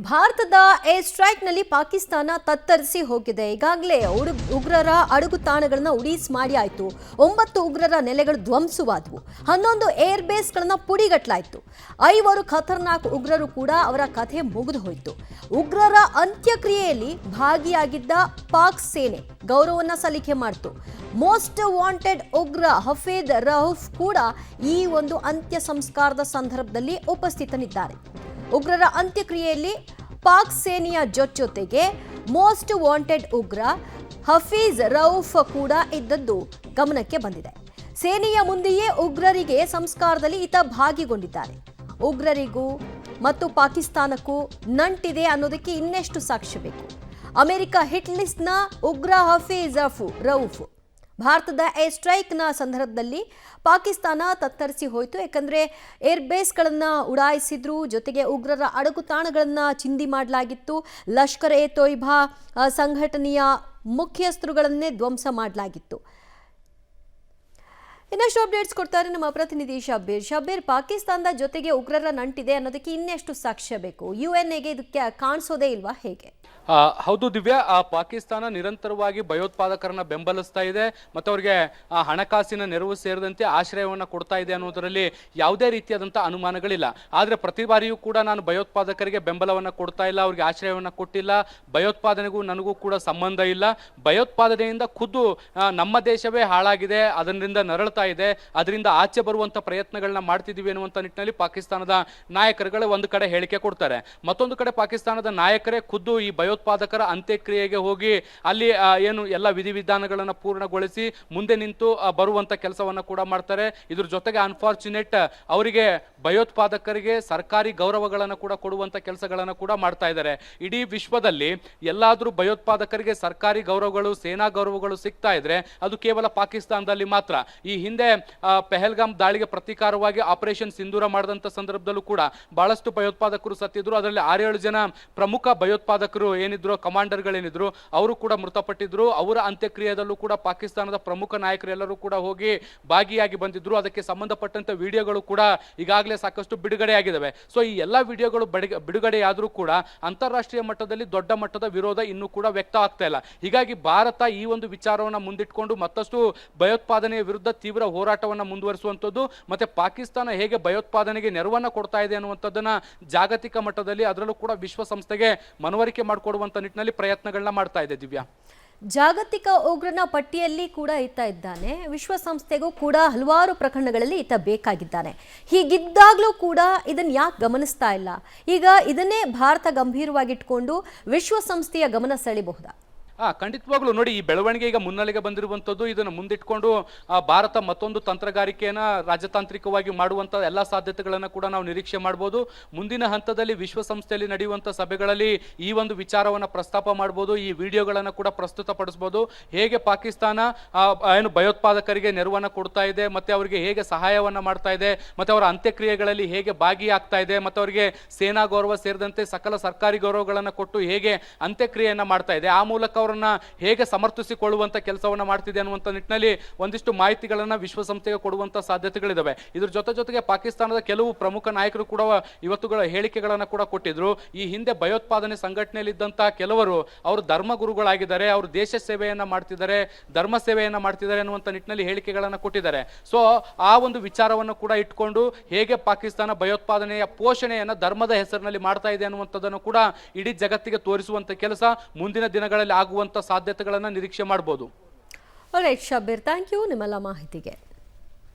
ಭಾರತದ ಏರ್ ಸ್ಟ್ರೈಕ್ನಲ್ಲಿ ಪಾಕಿಸ್ತಾನ ತತ್ತರಿಸಿ ಹೋಗಿದೆ. ಈಗಾಗಲೇ ಉಗ್ರರ ಅಡಗುತಾಣಗಳನ್ನು ಉಡೀಸ್ ಮಾಡಿ ಆಯಿತು. 9 ಉಗ್ರರ ನೆಲೆಗಳು ಧ್ವಂಸವಾದವು. 11 ಏರ್ ಬೇಸ್ಗಳನ್ನು ಪುಡಿಗಟ್ಟಲಾಯಿತು. 5 ಖತರ್ನಾಕ್ ಉಗ್ರರು ಕೂಡ ಅವರ ಕಥೆ ಮುಗಿದು ಹೋಯಿತು. ಉಗ್ರರ ಅಂತ್ಯಕ್ರಿಯೆಯಲ್ಲಿ ಭಾಗಿಯಾಗಿದ್ದ ಪಾಕ್ ಸೇನೆ ಗೌರವವನ್ನು ಸಲ್ಲಿಕೆ ಮಾಡಿತು. ಮೋಸ್ಟ್ ವಾಂಟೆಡ್ ಉಗ್ರ ಹಫೀದ್ ರೌಫ್ ಕೂಡ ಈ ಒಂದು ಅಂತ್ಯ ಸಂಸ್ಕಾರದ ಸಂದರ್ಭದಲ್ಲಿ ಉಪಸ್ಥಿತನಿದ್ದಾರೆ. ಉಗ್ರರ ಅಂತ್ಯಕ್ರಿಯೆಯಲ್ಲಿ ಪಾಕ್ ಸೇನೆಯ ಜೊತೆಗೆ ಮೋಸ್ಟ್ ವಾಂಟೆಡ್ ಉಗ್ರ ಹಫೀಜ್ ರೌಫ್ ಕೂಡ ಇದ್ದದ್ದು ಗಮನಕ್ಕೆ ಬಂದಿದೆ. ಸೇನೆಯ ಮುಂದೆಯೇ ಉಗ್ರರಿಗೆ ಸಂಸ್ಕಾರದಲ್ಲಿ ಈತ ಭಾಗಿಗೊಂಡಿದ್ದಾರೆ. ಉಗ್ರರಿಗೂ ಮತ್ತು ಪಾಕಿಸ್ತಾನಕ್ಕೂ ನಂಟಿದೆ ಅನ್ನೋದಕ್ಕೆ ಇನ್ನೆಷ್ಟು ಸಾಕ್ಷ್ಯ ಬೇಕು? ಅಮೆರಿಕ ಹಿಟ್ ಲಿಸ್ಟ್ನ ಉಗ್ರ ಹಫೀಜ್ ರೌಫ್ ಭಾರತದ ಏರ್ ಸ್ಟ್ರೈಕ್ನ ಸಂದರ್ಭದಲ್ಲಿ ಪಾಕಿಸ್ತಾನ ತತ್ತರಿಸಿ ಹೋಯಿತು. ಯಾಕಂದರೆ ಏರ್ ಬೇಸ್ಗಳನ್ನು ಉಡಾಯಿಸಿದ್ರು, ಜೊತೆಗೆ ಉಗ್ರರ ಅಡಗುತಾಣಗಳನ್ನು ಚಿಂದಿ ಮಾಡಲಾಗಿತ್ತು. ಲಷ್ಕರ್ ಎ ತೊಯ್ಬಾ ಸಂಘಟನೆಯ ಮುಖ್ಯಸ್ಥರುಗಳನ್ನೇ ಧ್ವಂಸ ಮಾಡಲಾಗಿತ್ತು. ಇನ್ನಷ್ಟು ಅಪ್ಡೇಟ್ಸ್ ಕೊಡ್ತಾರೆ ನಮ್ಮ ಪ್ರತಿನಿಧಿ ಶಬ್ಬೀರ್. ಪಾಕಿಸ್ತಾನದ ಜೊತೆಗೆ ಉಗ್ರರ ನಂಟಿದೆ ಅನ್ನೋದಕ್ಕೆ ಇನ್ನೆಷ್ಟು ಸಾಕ್ಷ್ಯ ಬೇಕು? UNAಗೆ ಇದಕ್ಕೆ ಕಾಣಿಸೋದೇ ಇಲ್ವಾ, ಹೇಗೆ? ಹೌದು ದಿವ್ಯಾ, ಪಾಕಿಸ್ತಾನ ನಿರಂತರವಾಗಿ ಭಯೋತ್ಪಾದಕರನ್ನ ಬೆಂಬಲಿಸ್ತಾ ಇದೆ ಮತ್ತು ಅವರಿಗೆ ಹಣಕಾಸಿನ ನೆರವು ಸೇರಿದಂತೆ ಆಶ್ರಯವನ್ನು ಕೊಡ್ತಾ ಇದೆ ಅನ್ನೋದರಲ್ಲಿ ಯಾವುದೇ ರೀತಿಯಾದಂಥ ಅನುಮಾನಗಳಿಲ್ಲ. ಆದರೆ ಪ್ರತಿ ಬಾರಿಯೂ ಕೂಡ ನಾನು ಭಯೋತ್ಪಾದಕರಿಗೆ ಬೆಂಬಲವನ್ನು ಕೊಡ್ತಾ ಇಲ್ಲ, ಅವ್ರಿಗೆ ಆಶ್ರಯವನ್ನು ಕೊಟ್ಟಿಲ್ಲ, ಭಯೋತ್ಪಾದನೆಗೂ ನನಗೂ ಕೂಡ ಸಂಬಂಧ ಇಲ್ಲ, ಭಯೋತ್ಪಾದನೆಯಿಂದ ಖುದ್ದು ನಮ್ಮ ದೇಶವೇ ಹಾಳಾಗಿದೆ, ಅದರಿಂದ ನರಳ್ತಾ ಇದೆ, ಅದರಿಂದ ಆಚೆ ಬರುವಂಥ ಪ್ರಯತ್ನಗಳನ್ನ ಮಾಡ್ತಿದ್ದೀವಿ ಅನ್ನುವಂಥ ನಿಟ್ಟಿನಲ್ಲಿ ಪಾಕಿಸ್ತಾನದ ನಾಯಕರುಗಳು ಒಂದು ಕಡೆ ಹೇಳಿಕೆ ಕೊಡ್ತಾರೆ. ಮತ್ತೊಂದು ಕಡೆ ಪಾಕಿಸ್ತಾನದ ನಾಯಕರೇ ಖುದ್ದು ಈ ಭಯೋತ್ಪಾದಕರ ಅಂತ್ಯಕ್ರಿಯೆಗೆ ಹೋಗಿ ಅಲ್ಲಿ ಏನು ಎಲ್ಲ ವಿಧಿವಿಧಾನಗಳನ್ನು ಪೂರ್ಣಗೊಳಿಸಿ ಮುಂದೆ ನಿಂತು ಬರುವಂತ ಕೆಲಸವನ್ನ ಕೂಡ ಮಾಡ್ತಾರೆ. ಇದ್ರ ಜೊತೆಗೆ ಅನ್ಫಾರ್ಚುನೇಟ್ ಅವರಿಗೆ ಭಯೋತ್ಪಾದಕರಿಗೆ ಸರ್ಕಾರಿ ಗೌರವಗಳನ್ನು ಕೂಡ ಕೊಡುವಂತ ಕೆಲಸಗಳನ್ನು ಕೂಡ ಮಾಡ್ತಾ ಇದ್ದಾರೆ. ಇಡೀ ವಿಶ್ವದಲ್ಲಿ ಎಲ್ಲಾದ್ರೂ ಭಯೋತ್ಪಾದಕರಿಗೆ ಸರ್ಕಾರಿ ಗೌರವಗಳು, ಸೇನಾ ಗೌರವಗಳು ಸಿಗ್ತಾ ಇದ್ರೆ ಅದು ಕೇವಲ ಪಾಕಿಸ್ತಾನದಲ್ಲಿ ಮಾತ್ರ. ಈ ಹಿಂದೆ ಪೆಹಲ್ಗಾಮ್ ದಾಳಿಗೆ ಪ್ರತೀಕಾರವಾಗಿ ಆಪರೇಷನ್ ಸಿಂಧೂರ ಮಾಡಿದಂತ ಸಂದರ್ಭದಲ್ಲೂ ಕೂಡ ಬಹಳಷ್ಟು ಭಯೋತ್ಪಾದಕರು ಸತ್ತಿದ್ರು. ಅದರಲ್ಲಿ 6-7 ಜನ ಪ್ರಮುಖ ಭಯೋತ್ಪಾದಕರು ಏನಿದ್ರು, ಕಮಾಂಡರ್ಗಳೇನಿದ್ರು, ಅವರು ಕೂಡ ಮೃತಪಟ್ಟಿದ್ರು. ಅವರ ಅಂತ್ಯಕ್ರಿಯೆಯಲ್ಲೂ ಕೂಡ ಪಾಕಿಸ್ತಾನದ ಪ್ರಮುಖ ನಾಯಕರೆಲ್ಲರೂ ಕೂಡ ಹೋಗಿ ಭಾಗಿಯಾಗಿ ಬಂದಿದ್ರು. ಅದಕ್ಕೆ ಸಂಬಂಧಪಟ್ಟಂತ ವಿಡಿಯೋಗಳು ಕೂಡ ಈಗಾಗಲೇ ಸಾಕಷ್ಟು ಬಿಡುಗಡೆಯಾಗಿದ್ದಾವೆ. ಸೊ ಈ ಎಲ್ಲ ವಿಡಿಯೋಗಳು ಬಿಡುಗಡೆಯಾದರೂ ಕೂಡ ಅಂತಾರಾಷ್ಟ್ರೀಯ ಮಟ್ಟದಲ್ಲಿ ದೊಡ್ಡ ಮಟ್ಟದ ವಿರೋಧ ಇನ್ನೂ ಕೂಡ ವ್ಯಕ್ತ ಆಗ್ತಾ ಇಲ್ಲ. ಹೀಗಾಗಿ ಭಾರತ ಈ ಒಂದು ವಿಚಾರವನ್ನು ಮುಂದಿಟ್ಕೊಂಡು ಮತ್ತಷ್ಟು ಭಯೋತ್ಪಾದನೆಯ ವಿರುದ್ಧ ತೀವ್ರ ಹೋರಾಟವನ್ನು ಮುಂದುವರಿಸುವಂಥದ್ದು ಮತ್ತೆ ಪಾಕಿಸ್ತಾನ ಹೇಗೆ ಭಯೋತ್ಪಾದನೆಗೆ ನೆರವನ್ನ ಕೊಡ್ತಾ ಇದೆ ಅನ್ನುವಂಥದ್ದನ್ನ ಜಾಗತಿಕ ಮಟ್ಟದಲ್ಲಿ, ಅದರಲ್ಲೂ ಕೂಡ ವಿಶ್ವಸಂಸ್ಥೆಗೆ ಮನವರಿಕೆ ಮಾಡಿಕೊಡುವಂತ ನಿಟ್ಟಿನಲ್ಲಿ ಪ್ರಯತ್ನಗಳನ್ನ ಮಾಡ್ತಾ ಇದೆ. ದಿವ್ಯಾ, ಜಾಗತಿಕ ಉಗ್ರನ ಪಟ್ಟಿಯಲ್ಲಿ ಕೂಡ ಈತ ಇದ್ದಾನೆ. ವಿಶ್ವಸಂಸ್ಥೆಗೂ ಕೂಡ ಹಲವಾರು ಪ್ರಕರಣಗಳಲ್ಲಿ ಈತ ಬೇಕಾಗಿದ್ದಾನೆ. ಹೀಗಿದ್ದಾಗಲೂ ಕೂಡ ಇದನ್ನು ಯಾಕೆ ಗಮನಿಸ್ತಾ ಇಲ್ಲ? ಈಗ ಇದನ್ನೇ ಭಾರತ ಗಂಭೀರವಾಗಿಟ್ಕೊಂಡು ವಿಶ್ವಸಂಸ್ಥೆಯ ಗಮನ ಸೆಳೆಯಬಹುದಾ? ಖಂಡಿತವಾಗ್ಲೂ ನೋಡಿ, ಈ ಬೆಳವಣಿಗೆ ಈಗ ಮುನ್ನೆಲೆಗೆ ಬಂದಿರುವಂಥದ್ದು. ಇದನ್ನು ಮುಂದಿಟ್ಕೊಂಡು ಭಾರತ ಮತ್ತೊಂದು ತಂತ್ರಗಾರಿಕೆಯನ್ನ ರಾಜತಾಂತ್ರಿಕವಾಗಿ ಮಾಡುವಂಥ ಎಲ್ಲ ಸಾಧ್ಯತೆಗಳನ್ನು ಕೂಡ ನಾವು ನಿರೀಕ್ಷೆ ಮಾಡ್ಬೋದು. ಮುಂದಿನ ಹಂತದಲ್ಲಿ ವಿಶ್ವಸಂಸ್ಥೆಯಲ್ಲಿ ನಡೆಯುವಂಥ ಸಭೆಗಳಲ್ಲಿ ಈ ಒಂದು ವಿಚಾರವನ್ನು ಪ್ರಸ್ತಾಪ ಮಾಡ್ಬೋದು, ಈ ವಿಡಿಯೋಗಳನ್ನು ಕೂಡ ಪ್ರಸ್ತುತಪಡಿಸ್ಬೋದು. ಹೇಗೆ ಪಾಕಿಸ್ತಾನ ಏನು ಭಯೋತ್ಪಾದಕರಿಗೆ ನೆರವನ್ನು ಕೊಡ್ತಾ ಇದೆ, ಮತ್ತೆ ಅವರಿಗೆ ಹೇಗೆ ಸಹಾಯವನ್ನು ಮಾಡ್ತಾ ಇದೆ, ಮತ್ತೆ ಅವರ ಅಂತ್ಯಕ್ರಿಯೆಗಳಲ್ಲಿ ಹೇಗೆ ಭಾಗಿಯಾಗ್ತಾ ಇದೆ, ಮತ್ತೆ ಅವರಿಗೆ ಸೇನಾ ಗೌರವ ಸೇರಿದಂತೆ ಸಕಲ ಸರ್ಕಾರಿ ಗೌರವಗಳನ್ನು ಕೊಟ್ಟು ಹೇಗೆ ಅಂತ್ಯಕ್ರಿಯೆಯನ್ನು ಮಾಡ್ತಾ ಇದೆ, ಆ ಮೂಲಕ ಅವರನ್ನ ಹೇಗೆ ಸಮರ್ಥಿಸಿಕೊಳ್ಳುವಂತ ಕೆಲಸವನ್ನ ಮಾಡ್ತಿದೆ ಅನ್ನುವಂಥ ನಿಟ್ಟಿನಲ್ಲಿ ಒಂದಿಷ್ಟು ಮಾಹಿತಿಗಳನ್ನ ವಿಶ್ವಸಂಸ್ಥೆಗೆ ಕೊಡುವಂತ ಸಾಧ್ಯತೆಗಳಿದಾವೆ. ಇದ್ರ ಜೊತೆಗೆ ಪಾಕಿಸ್ತಾನದ ಕೆಲವು ಪ್ರಮುಖ ನಾಯಕರು ಕೂಡ ಇವತ್ತುಗಳ ಹೇಳಿಕೆಗಳನ್ನ ಕೂಡ ಕೊಟ್ಟಿದ್ರು. ಈ ಹಿಂದೆ ಭಯೋತ್ಪಾದನೆ ಸಂಘಟನೆಯಲ್ಲಿದ್ದಂತಹ ಕೆಲವರು ಅವರು ಧರ್ಮಗುರುಗಳಾಗಿದ್ದಾರೆ, ಅವರು ದೇಶ ಸೇವೆಯನ್ನ ಮಾಡ್ತಿದ್ದಾರೆ, ಧರ್ಮ ಸೇವೆಯನ್ನ ಮಾಡ್ತಿದ್ದಾರೆ ಅನ್ನುವಂಥ ನಿಟ್ಟಿನಲ್ಲಿ ಹೇಳಿಕೆಗಳನ್ನ ಕೊಟ್ಟಿದ್ದಾರೆ. ಸೊ ಆ ಒಂದು ವಿಚಾರವನ್ನು ಕೂಡ ಇಟ್ಕೊಂಡು ಹೇಗೆ ಪಾಕಿಸ್ತಾನ ಭಯೋತ್ಪಾದನೆಯ ಪೋಷಣೆಯನ್ನ ಧರ್ಮದ ಹೆಸರಿನಲ್ಲಿ ಮಾಡ್ತಾ ಇದೆ ಅನ್ನುವಂಥದ್ದನ್ನು ಕೂಡ ಇಡೀ ಜಗತ್ತಿಗೆ ತೋರಿಸುವಂತ ಕೆಲಸ ಮುಂದಿನ ದಿನಗಳಲ್ಲಿ ಆಗುವಂತ ಸಾಧ್ಯತೆಗಳನ್ನು ನಿರೀಕ್ಷೆ ಮಾಡಬಹುದು. ಆಲ್ರೈಟ್ ಶಬ್ಬೀರ್, ಥ್ಯಾಂಕ್ ಯು ನಿಮ್ಮೆಲ್ಲ ಮಾಹಿತಿಗೆ.